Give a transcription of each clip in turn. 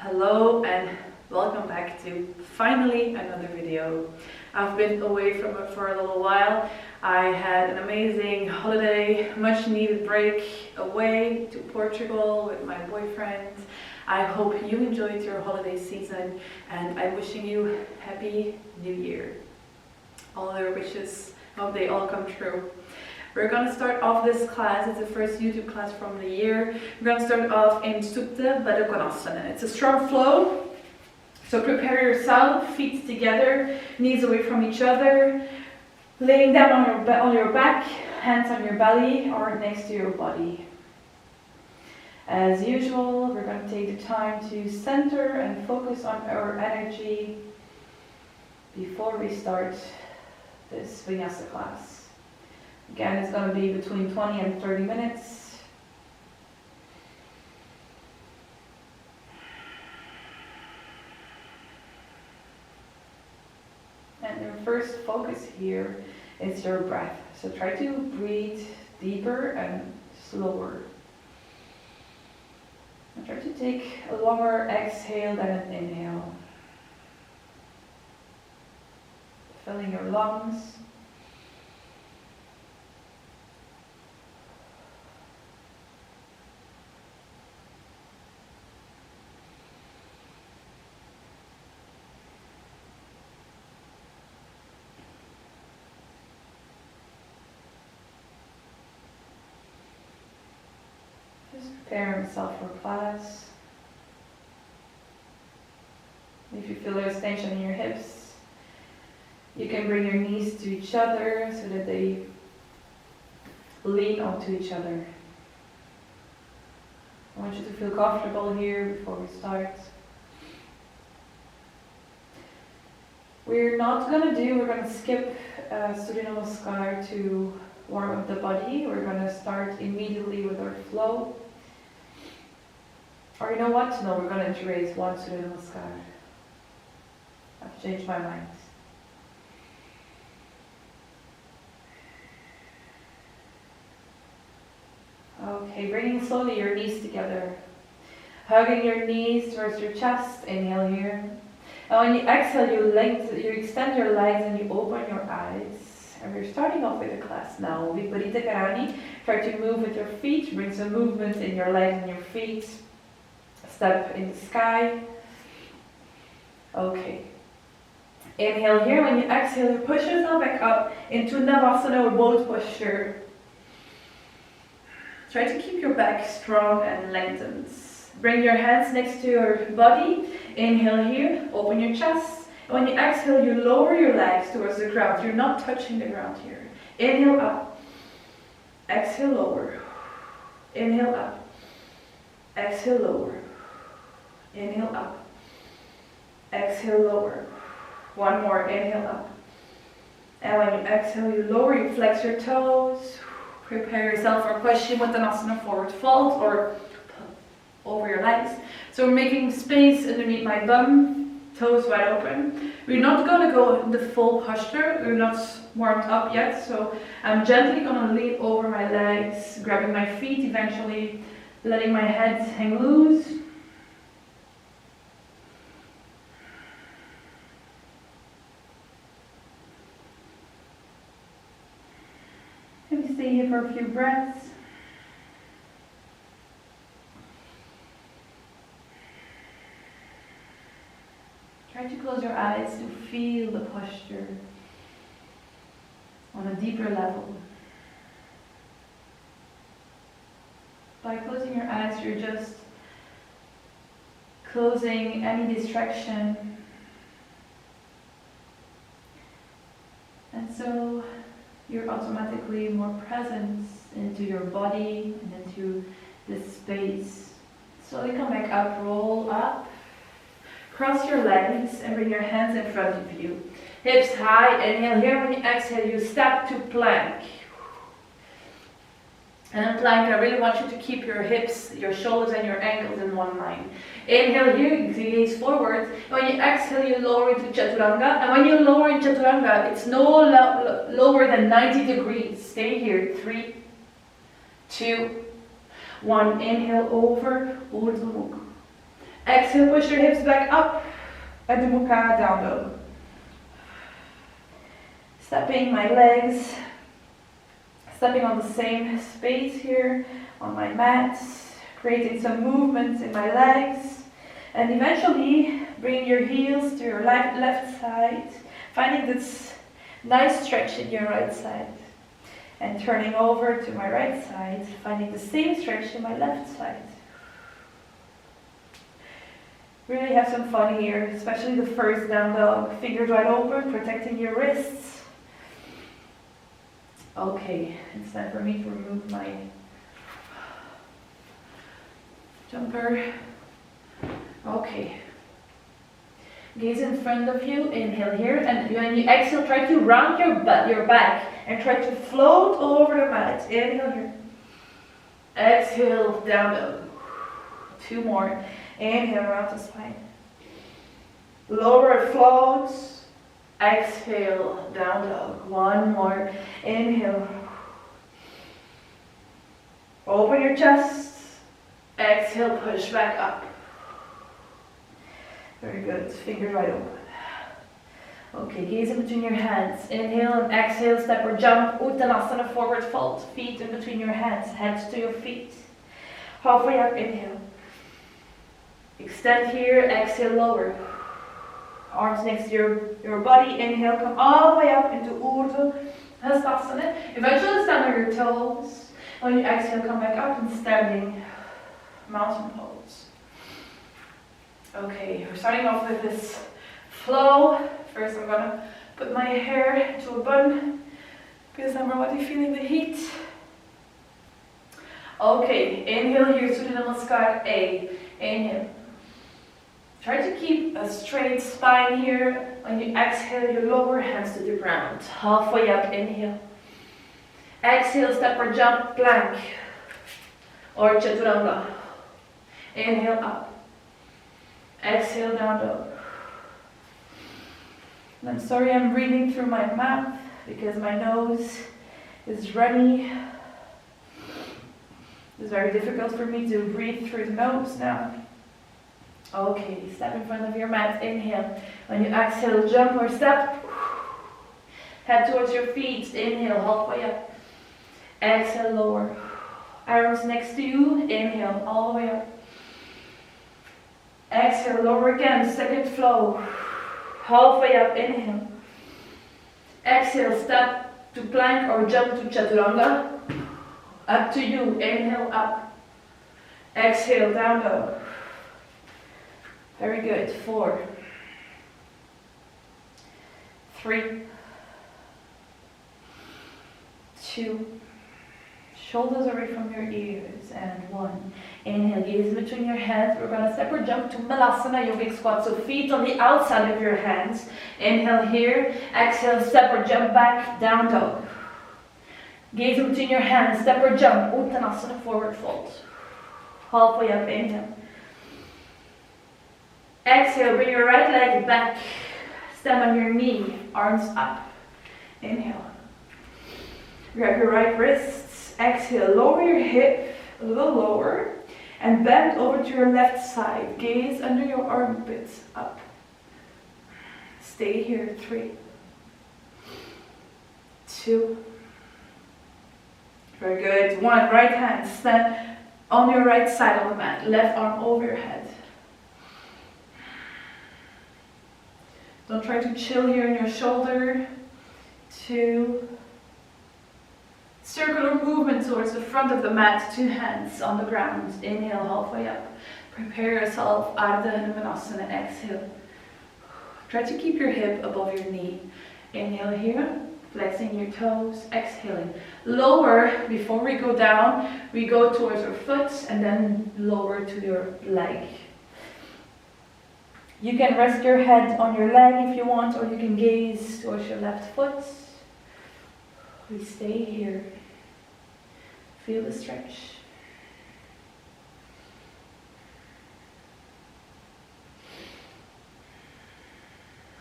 Hello and welcome back to finally another video. I've been away from it for a little while. I had an amazing holiday, much needed break away to Portugal with my boyfriend. I hope you enjoyed your holiday season and I'm wishing you Happy New Year. All your wishes, hope they all come true. We're going to start off this class, it's the first YouTube class from the year. We're going to start off in Supta Baddha. It's a strong flow, so prepare yourself, feet together, knees away from each other, laying down on your back, hands on your belly or next to your body. As usual, we're going to take the time to center and focus on our energy before we start this Vinyasa class. Again, it's going to be between 20 and 30 minutes. And your first focus here is your breath. So try to breathe deeper and slower. And try to take a longer exhale than an inhale. Filling your lungs. Just prepare himself for class. If you feel there's tension in your hips, you can bring your knees to each other so that they lean onto each other. I want you to feel comfortable here before we start. We're going to skip Surya Namaskar to warm up the body. We're going to start immediately with our flow. Or you know what? No, we're going to integrate one Surya Namaskar. I've changed my mind. Okay, bringing slowly your knees together. Hugging your knees towards your chest. Inhale here. And when you exhale, you extend your legs and you open your eyes. And we're starting off with the class now. Viparita Karani. Try to move with your feet. Bring some movement in your legs and your feet. Step in the sky. Okay. Inhale here. When you exhale, you push yourself back up into Navasana or boat posture. Try to keep your back strong and lengthened. Bring your hands next to your body. Inhale here. Open your chest. When you exhale, you lower your legs towards the ground. You're not touching the ground here. Inhale up. Exhale lower. Inhale up. Exhale lower. Inhale up. Exhale lower. One more. Inhale up. And when you exhale, you lower. You flex your toes. Prepare yourself for Paschimottanasana, forward fold or over your legs. So we're making space underneath my bum, toes wide open. We're not going to go in the full posture. We're not warmed up yet. So I'm gently going to lean over my legs, grabbing my feet, eventually letting my head hang loose. Maybe stay here for a few breaths. Try to close your eyes to feel the posture on a deeper level. By closing your eyes, you're just closing any distraction. And so you're automatically more present into your body and into this space. Slowly come back up, roll up. Cross your legs and bring your hands in front of you. Hips high, inhale here. When you exhale, you step to plank. And in plank, I really want you to keep your hips, your shoulders and your ankles in one line. Inhale here, you gaze forward. When you exhale, you lower into Chaturanga. And when you lower in Chaturanga, it's no lower than 90 degrees. Stay here. 3, 2, 1. Inhale over, Urdhva Mukha. Exhale, push your hips back up. Adho Mukha, down dog. Stepping my legs, stepping on the same space here on my mat, creating some movements in my legs, and eventually bring your heels to your left side, finding this nice stretch in your right side, and turning over to my right side, finding the same stretch in my left side. Really have some fun here, especially the first down dog. Fingers wide open, protecting your wrists. Okay, it's time for me to remove my jumper. Okay. Gaze in front of you, inhale here, and when you exhale, try to round your back and try to float over the mat. Inhale here. Exhale, down dog. 2 more. Inhale, round the spine. Lower, floats. Exhale, down dog. 1 more. Inhale. Open your chest. Exhale, push back up. Very good. Fingers wide open. Okay, gaze in between your hands. Inhale and exhale, step or jump. Uttanasana, forward fold. Feet in between your hands. Hands to your feet. Halfway up, inhale. Extend here, exhale, lower. Arms next to your body. Inhale, come all the way up into Urdhva Hastasana. Eventually stand on your toes. When you exhale, come back up and standing mountain pose. Okay, we're starting off with this flow. First I'm gonna put my hair into a bun because I'm already feeling the heat. Okay, inhale here, Surya Namaskar A. Inhale. Try to keep a straight spine here. When you exhale, your lower hands to the ground. Halfway up, inhale. Exhale, step or jump, plank. Or chaturanga. Inhale up. Exhale, down dog. And I'm sorry I'm breathing through my mouth because my nose is runny. It's very difficult for me to breathe through the nose now. Okay, step in front of your mat, inhale. When you exhale, jump or step. Head towards your feet, inhale, halfway up. Exhale, lower. Arms next to you, inhale, all the way up. Exhale, lower again, second flow. Halfway up, inhale. Exhale, step to plank or jump to chaturanga. Up to you, inhale, up. Exhale, down dog. Very good. 4, 3, 2, shoulders away from your ears, and 1. Inhale, gaze between your hands. We're going to step or jump to Malasana Yogic Squat. So feet on the outside of your hands. Inhale here. Exhale, step or jump back, down dog. Gaze between your hands, step or jump, Uttanasana, forward fold. Halfway up, inhale. Exhale, bring your right leg back. Stand on your knee, arms up. Inhale. Grab your right wrists. Exhale, lower your hip a little lower. And bend over to your left side. Gaze under your armpits, up. Stay here, 3, 2. Very good. 1, right hand, stand on your right side on the mat. Left arm over your head. Don't try to chill here in your shoulder. 2. Circular movement towards the front of the mat, 2 hands on the ground. Inhale, halfway up. Prepare yourself, Ardha Hanumanasana, exhale. Try to keep your hip above your knee. Inhale here, flexing your toes, exhaling. Lower, before we go down, we go towards our foot and then lower to your leg. You can rest your head on your leg if you want, or you can gaze towards your left foot. We stay here. Feel the stretch.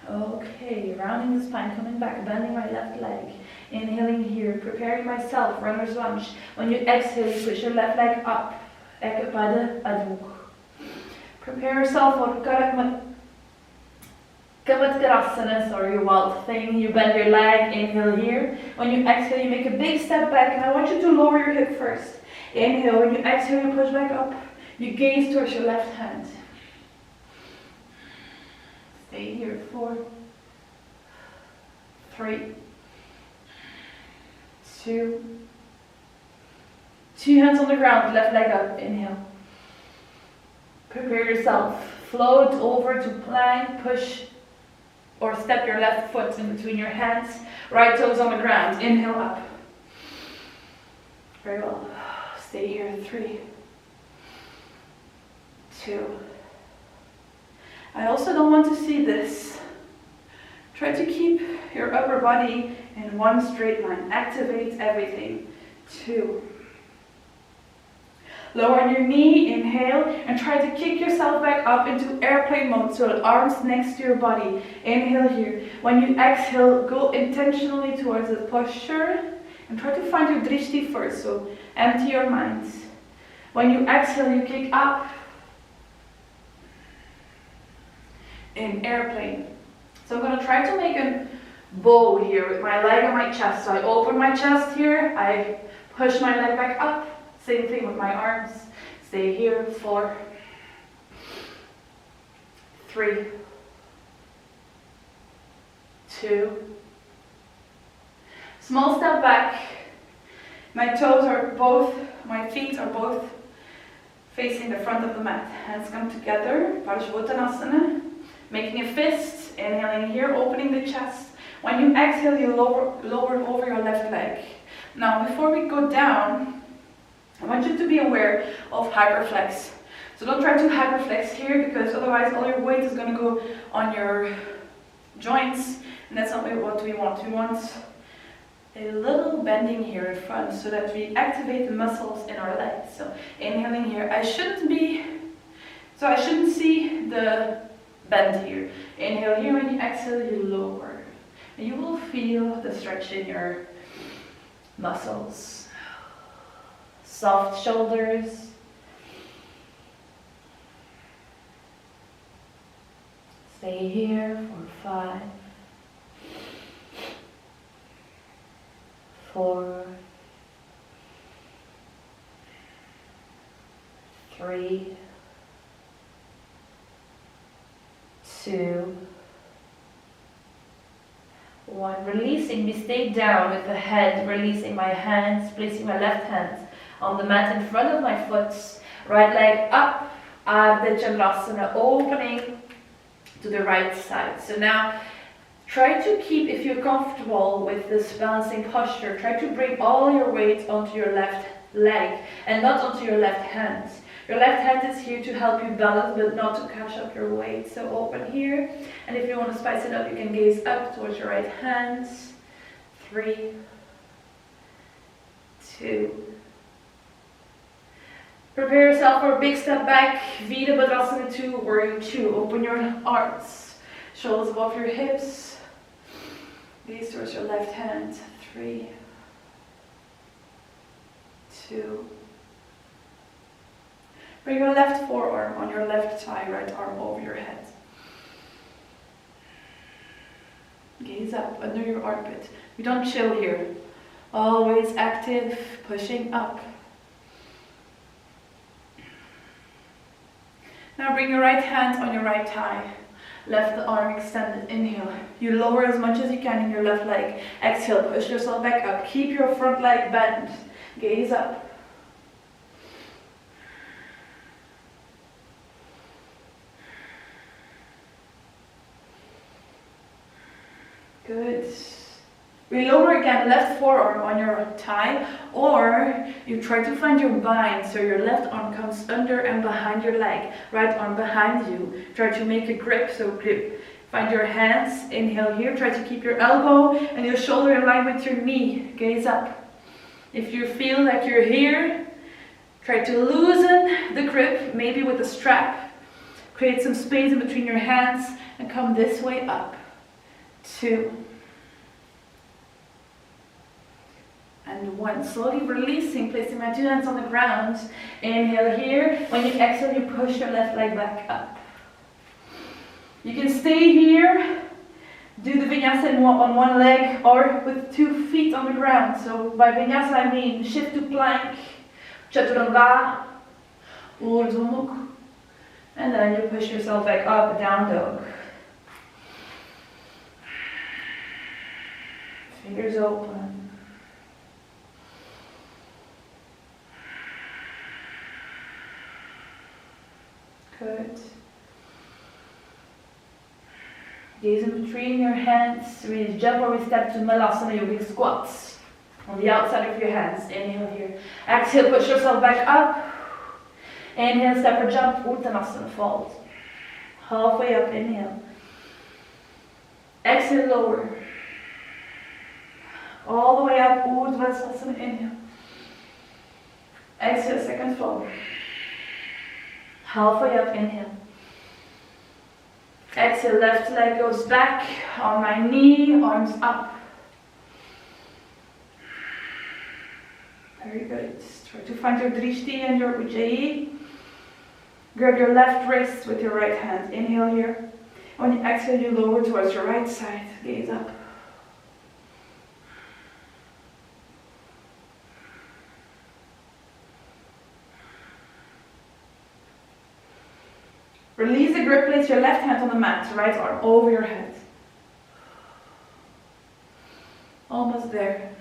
Okay, rounding the spine, coming back, bending my left leg. Inhaling here, preparing myself, runner's lunge. When you exhale, you push your left leg up. Ekapada Adho. Prepare yourself for Kamatkarasana, sorry, wild thing. You bend your leg, inhale here. When you exhale, you make a big step back, and I want you to lower your hip first. Inhale, when you exhale, you push back up. You gaze towards your left hand. Stay here, 4, 3, 2. 2 hands on the ground, left leg up, inhale. Prepare yourself. Float over to plank, push or step your left foot in between your hands. Right toes on the ground, inhale up. Very well. Stay here, 3, 2. I also don't want to see this. Try to keep your upper body in one straight line. Activate everything. 2. Lower your knee, inhale, and try to kick yourself back up into airplane mode, so arms next to your body. Inhale here. When you exhale, go intentionally towards the posture and try to find your drishti first, so empty your mind. When you exhale, you kick up in airplane. So I'm going to try to make a bow here with my leg and my chest. So I open my chest here, I push my leg back up. Same thing with my arms. Stay here, 4, 3, 2. Small step back. My feet are both facing the front of the mat. Hands come together, Parsvottanasana. Making a fist, inhaling here, opening the chest. When you exhale, you lower over your left leg. Now, before we go down, I want you to be aware of hyperflex. So don't try to hyperflex here, because otherwise all your weight is going to go on your joints, and that's not what we want. We want a little bending here in front so that we activate the muscles in our legs. So inhaling here, I shouldn't see the bend here. Inhale here, when you exhale, you lower. And you will feel the stretch in your muscles. Soft shoulders. Stay here for 5, 4, 3, 2, 1. Releasing, we stay down with the head, releasing my hands, placing my left hand on the mat in front of my foot. Right leg up, Ardha Chandrasana, opening to the right side. So now try to keep, if you're comfortable with this balancing posture, try to bring all your weight onto your left leg and not onto your left hand. Your left hand is here to help you balance, but not to catch up your weight. So open here, and if you want to spice it up, you can gaze up towards your right hand. 3, 2. Prepare yourself for a big step back, Virabhadrasana 2, Warrior 2. Open your arms, shoulders above your hips. Gaze towards your left hand. 3, 2. Bring your left forearm on your left thigh, right arm over your head. Gaze up under your armpit. We don't chill here. Always active, pushing up. Now bring your right hand on your right thigh. Left arm extended. Inhale. You lower as much as you can in your left leg. Exhale. Push yourself back up. Keep your front leg bent. Gaze up. Good. We lower again, left forearm on your thigh, or you try to find your bind, so your left arm comes under and behind your leg, right arm behind you. Try to make a grip, so grip. Find your hands, inhale here, try to keep your elbow and your shoulder in line with your knee. Gaze up. If you feel like you're here, try to loosen the grip, maybe with a strap. Create some space in between your hands and come this way up. 2. and 1. Slowly releasing, placing my 2 hands on the ground. Inhale here. When you exhale, you push your left leg back up. You can stay here, do the vinyasa on one leg or with 2 feet on the ground. So by vinyasa I mean shift to plank, chaturanga, urdhva mukh, and then you push yourself back up, down dog. Fingers open. Good. Gaze in between your hands. We jump or we step to Malasana yogic squats. On the outside of your hands. Inhale here. Exhale, push yourself back up. Inhale, step or jump, Uttanasana, fold. Halfway up, inhale. Exhale, lower. All the way up, Urdhvasana, inhale. Exhale, second fold. Halfway up, inhale. Exhale, left leg goes back on my knee, arms up. Very good. Try to find your drishti and your ujjayi. Grab your left wrist with your right hand. Inhale here. When you exhale, you lower towards your right side. Gaze up. Release the grip, place your left hand on the mat, right arm over your head. Almost there.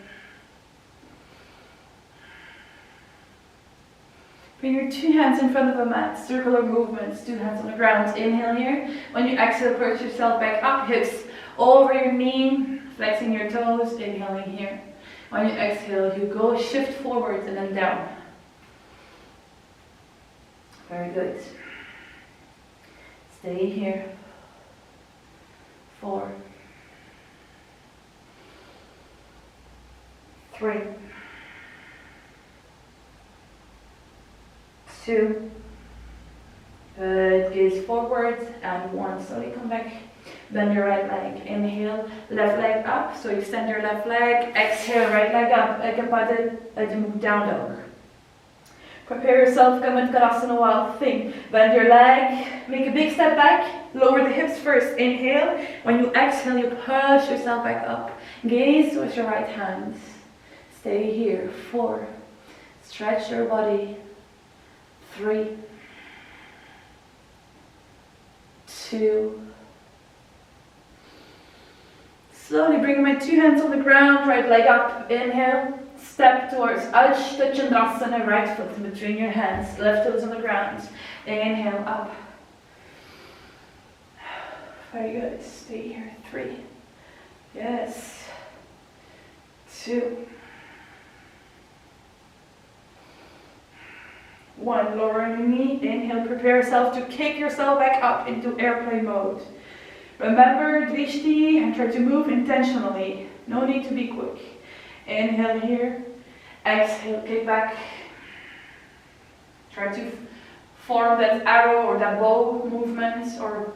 Bring your 2 hands in front of the mat, circular movements, 2 hands on the ground. Inhale here. When you exhale, push yourself back up, hips over your knee, flexing your toes, inhaling here. When you exhale, you go shift forward and then down. Very good. Stay here. 4, 3, 2. Good. Gaze forward and 1. Slowly come back. Bend your right leg. Inhale, left leg up. So extend your left leg. Exhale, right leg up. Down dog. Prepare yourself, come in Karasana Wild Thing. Bend your leg, make a big step back, lower the hips first. Inhale. When you exhale, you push yourself back up. Gaze with your right hand. Stay here. 4. Stretch your body. 3, 2. Slowly bring my 2 hands on the ground, right leg up. Inhale. Step towards Adhika Chandrasana, right foot in between your hands, left toes on the ground. Inhale, up. Very good. Stay here. 3. Yes. 2. 1. Lower your knee. Inhale. Prepare yourself to kick yourself back up into airplane mode. Remember drishti and try to move intentionally. No need to be quick. Inhale here. Exhale, kick back. Try to form that arrow or that bow movement or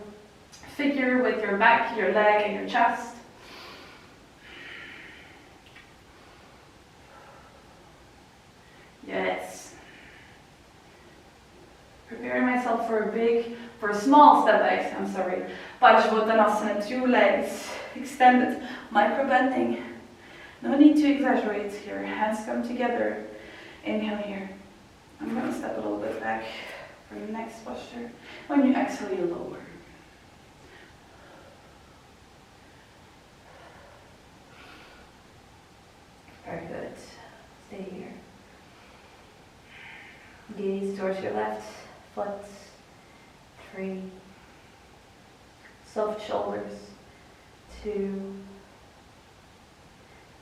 figure with your back, your leg, and your chest. Yes. Preparing myself for a small step back, Paschimottanasana, 2 legs extended, micro bending. No need to exaggerate here. Hands come together. Inhale here. I'm going to step a little bit back for the next posture. When you exhale, you lower. Very good. Stay here. Gaze towards your left foot. 3. Soft shoulders. 2.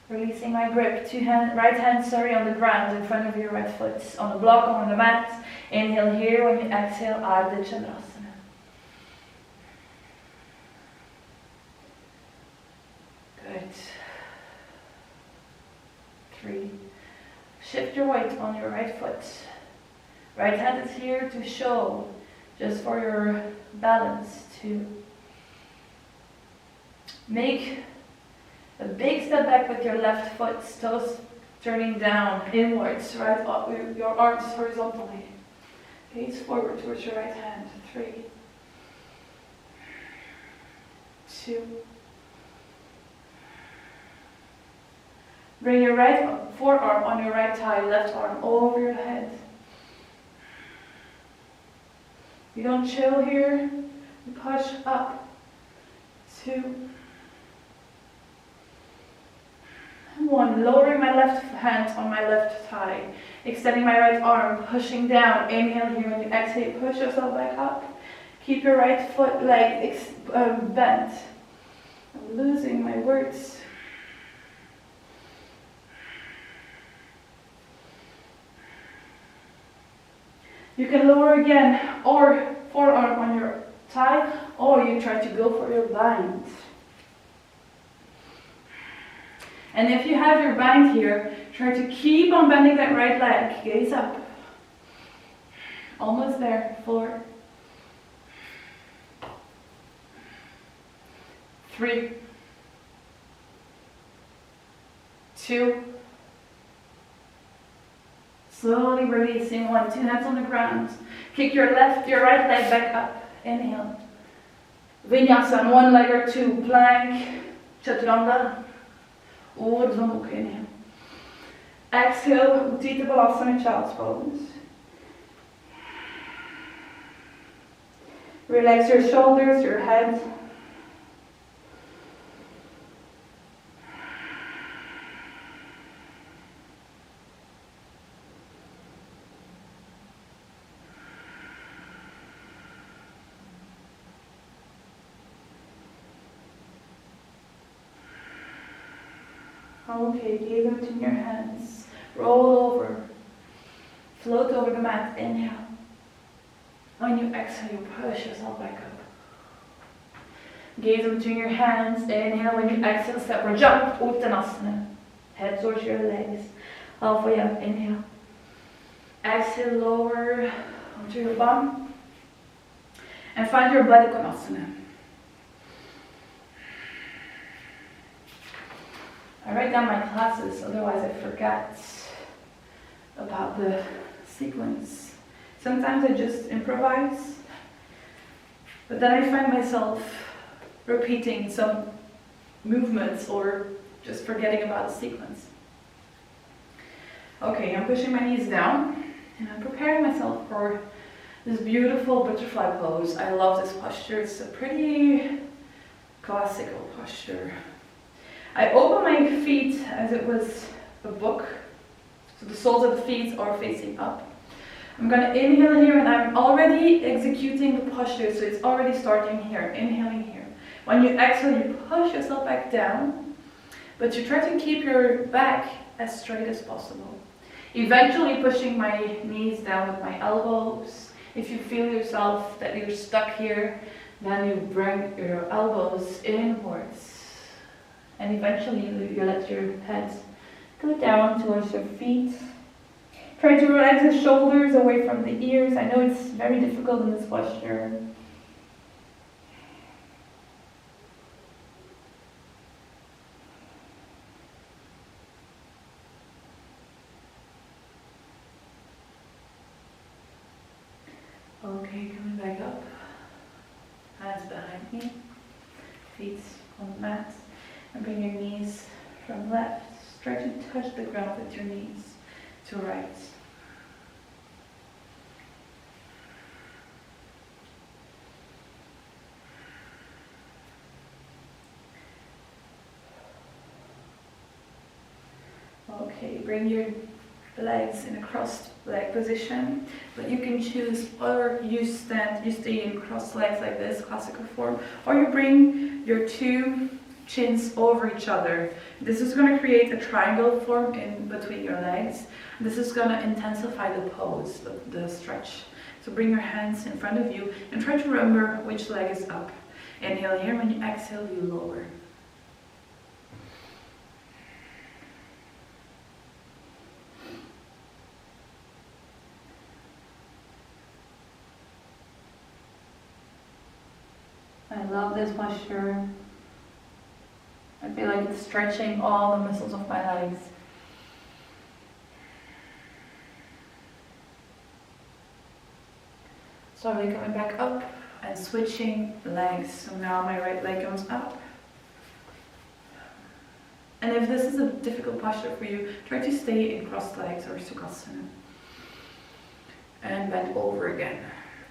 Releasing my grip, right hand on the ground in front of your right foot, on the block or on the mat. Inhale here. When you exhale, Ardha Chandrasana. Good. 3. Shift your weight on your right foot. Right hand is here to show, just for your balance. 2. Make a big step back with your left foot, toes Turning down, inwards, right up, your arms horizontally. Gaze forward towards your right hand. 3, 2. Bring your right forearm on your right thigh, left arm over your head. You don't chill here. You push up. 2. 1. Lowering my left hand on my left thigh. Extending my right arm, pushing down. Inhale here. When you exhale, push yourself back up. Keep your right foot leg bent. I'm losing my words. You can lower again, or forearm on your thigh, or you try to go for your bind. And if you have your bind here, try to keep on bending that right leg. Gaze up. Almost there. 4, 3, 2. Slowly releasing. 1, 2 hands on the ground. Kick your right leg back up. Inhale. Vinyasa on one leg or 2. Plank. Chaturanga. Urdhva Mukha. Inhale. Exhale. Uttita Balasana, Child's Pose. Relax your shoulders, your head. Okay, gaze out in your hands. Roll over. Float over the mat. Inhale. When you exhale, you push yourself back up. Gaze between your hands. Inhale. When you exhale, step or jump. Uttanasana. Head towards your legs. Halfway up. Inhale. Exhale, lower onto your bum. And find your Baddha Konasana. I write down my classes, otherwise I forget about the sequence. Sometimes I just improvise, but then I find myself repeating some movements or just forgetting about the sequence. Okay, I'm pushing my knees down and I'm preparing myself for this beautiful butterfly pose. I love this posture. It's a pretty classical posture. I open my feet as it was a book, so the soles of the feet are facing up. I'm going to inhale here and I'm already executing the posture, so it's already starting here, inhaling here. When you exhale, you push yourself back down, but you try to keep your back as straight as possible. Eventually pushing my knees down with my elbows. If you feel yourself that you're stuck here, then you bring your elbows inwards. And eventually you let your head go down towards your feet. Try to relax the shoulders away from the ears. I know it's very difficult in this posture. Okay, coming back up. Hands behind me. Feet on the mat. And bring your knees from left. Try to touch the ground with your knees to right. Okay, bring your legs in a crossed leg position, but you can choose, or you stay in crossed legs like this, classical form, or you bring your two chins over each other. This is going to create a triangle form in between your legs. This is going to intensify the pose, the stretch. So bring your hands in front of you and try to remember which leg is up. Inhale here, when you exhale, you lower. I love this posture. I feel like it's stretching all the muscles of my legs. Slowly coming back up and switching legs. So now my right leg comes up. And if this is a difficult posture for you, try to stay in crossed legs or Sukhasana. And bend over again.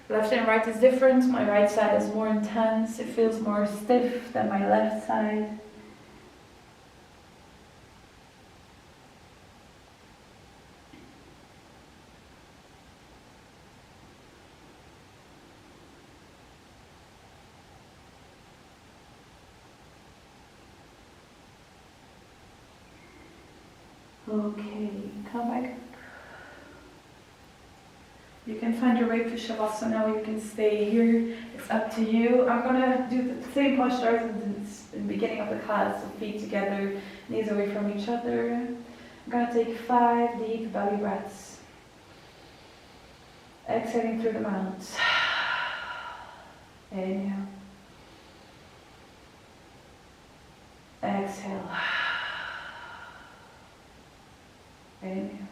Left and right is different. My right side is more intense. It feels more stiff than my left side. Okay, come back. You can find your way to Shavasana, or you can stay here. It's up to you. I'm gonna do the same posture as in the beginning of the class, so feet together, knees away from each other. I'm gonna take 5 deep belly breaths. Exhaling through the mouth. Inhale. Exhale. Inhale.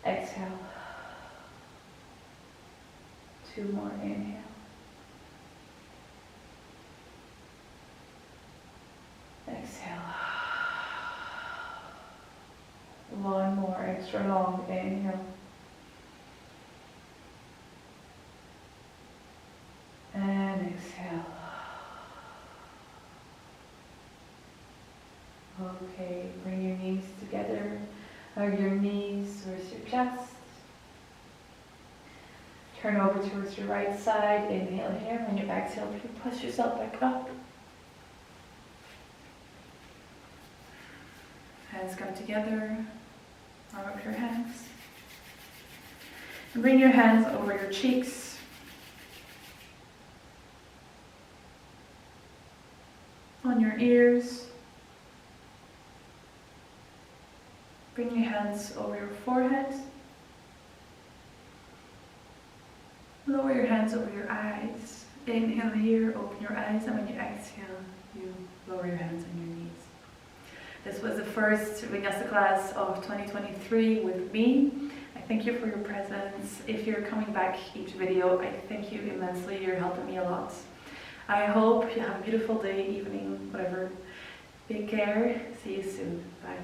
Exhale. 2 more. Inhale. Exhale. 1 more. Extra long. Inhale. And exhale. Okay, bring your knees together. Hug your knees towards your chest. Turn over towards your right side. Inhale here. When you exhale, you push yourself back up. Hands come together. Arm up your hands. And bring your hands over your cheeks. On your ears. Bring your hands over your forehead. Lower your hands over your eyes. Inhale here, open your eyes, and when you exhale, you lower your hands on your knees. This was the first Vinyasa class of 2023 with me. I thank you for your presence. If you're coming back each video, I thank you immensely. You're helping me a lot. I hope you have a beautiful day, evening, whatever. Take care. See you soon. Bye.